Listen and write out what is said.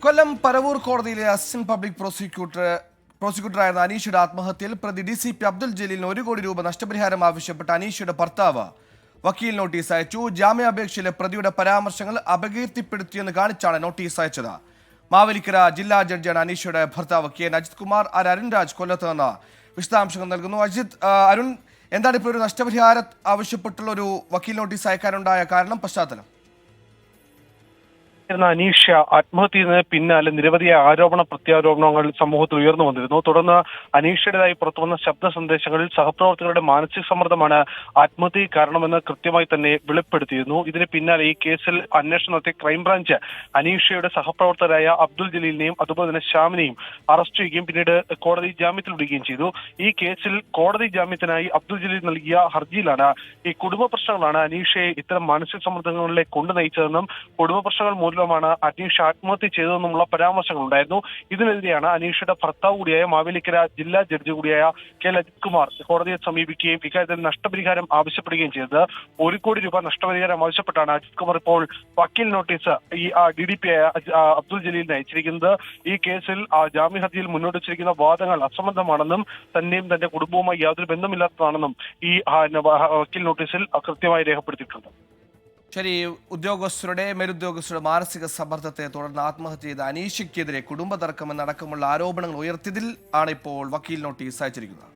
കൊല്ലം പരവൂർ കോടതിയിലെ assistant public പ്രോസിക്യൂട്ടറായിരുന്ന അനീഷയുടെ ആത്മഹത്യയിൽ പ്രതി DCP Abdul ജലീലിന് 1 കോടി രൂപ നഷ്ടപരിഹാരം ആവശ്യപ്പെട്ട അനീഷയുടെ ഭർത്താവ് വക്കീൽ നോട്ടീസ് അയച്ചു. ജാമ്യാപേക്ഷയിലെ പ്രതിയുടെ പരാമർശങ്ങൾ അപകീർത്തിപ്പെടുത്തിയെന്ന് കാണിച്ചാണ് നോട്ടീസ് അയച്ചത്. മാവേലിക്കര ജില്ലാ ജഡ്ജിയാണ് അനീഷയുടെ ഭർത്താവ് KN അജിത് കുമാർ. അരുൺ രാജ് കൊല്ലത്ത് നിന്ന് വിശദാംശങ്ങൾ നൽകുന്നു. അജിത്, അരുൺ, എന്താണ് ഇപ്പോൾ ഒരു നഷ്ടപരിഹാരം ആവശ്യപ്പെട്ടുള്ള ഒരു വക്കീൽ നോട്ടീസ് അയക്കാനുണ്ടായ കാരണം, പശ്ചാത്തലം? അനീഷ ആത്മഹത്യ ചെയ്യുന്നതിന് പിന്നാലെ നിരവധി ആരോപണ പ്രത്യാരോപണങ്ങൾ സമൂഹത്തിൽ ഉയർന്നു വന്നിരുന്നു. തുടർന്ന് അനീഷയുടേതായി പുറത്തുവന്ന ശബ്ദ സന്ദേശങ്ങളിൽ സഹപ്രവർത്തകരുടെ മാനസിക സമ്മർദ്ദമാണ് ആത്മഹത്യയ്ക്ക് കാരണമെന്ന് കൃത്യമായി തന്നെ വെളിപ്പെടുത്തിയിരുന്നു. ഇതിന് പിന്നാലെ ഈ കേസിൽ അന്വേഷണം നടത്തിയ ക്രൈംബ്രാഞ്ച് അനീഷയുടെ സഹപ്രവർത്തകരായ അബ്ദുൽ ജലീലിനെയും അതുപോലെ തന്നെ ഷാമിനെയും അറസ്റ്റ് ചെയ്യുകയും പിന്നീട് കോടതി ജാമ്യത്തിൽ വിടുകയും ചെയ്തു. ഈ കേസിൽ കോടതി ജാമ്യത്തിനായി അബ്ദുൽ ജലീൽ നൽകിയ ഹർജിയിലാണ് ഈ കുടുംബ പ്രശ്നങ്ങളാണ് അനീഷയെ ഇത്തരം മാനസിക സമ്മർദ്ദങ്ങളിലേക്ക് കൊണ്ടു നയിച്ചതെന്നും കുടുംബ പ്രശ്നങ്ങൾ മൂലമാണ് അനീഷ ആത്മഹത്യ ചെയ്തതെന്നുമുള്ള പരാമർശങ്ങൾ ഉണ്ടായിരുന്നു. ഇതിനെതിരെയാണ് അനീഷയുടെ ഭർത്താവ് കൂടിയായ മാവേലിക്കര ജില്ലാ ജഡ്ജി കൂടിയായ KN അജിത് കുമാർ കോടതിയെ സമീപിക്കുകയും ഇക്കാര്യത്തിൽ നഷ്ടപരിഹാരം ആവശ്യപ്പെടുകയും ചെയ്തത്. 1 കോടി രൂപ നഷ്ടപരിഹാരം ആവശ്യപ്പെട്ടാണ് അജിത് കുമാർ ഇപ്പോൾ വക്കീൽ നോട്ടീസ് ഈ DDP ആയ അബ്ദുൽ ജലീലിന് അയച്ചിരിക്കുന്നത്. ഈ കേസിൽ ജാമ്യ ഹർജിയിൽ മുന്നോട്ട് വെച്ചിരിക്കുന്ന വാദങ്ങൾ അസംബന്ധമാണെന്നും തന്നെയും തന്റെ കുടുംബവുമായി യാതൊരു ബന്ധമില്ലാത്തതാണെന്നും ഈ വക്കീൽ നോട്ടീസിൽ കൃത്യമായി രേഖപ്പെടുത്തിയിട്ടുണ്ട്. ശരി, മേലുദ്യോഗസ്ഥരുടെ മാനസിക സമ്മർദ്ദത്തെ തുടർന്ന് ആത്മഹത്യ ചെയ്ത അനീഷയ്ക്കെതിരെ കുടുംബ തർക്കമെന്നടക്കമുള്ള ആരോപണങ്ങൾ ഉയർത്തിയതിൽ ആണ് ഇപ്പോൾ വക്കീൽ നോട്ടീസ് അയച്ചിരിക്കുന്നത്.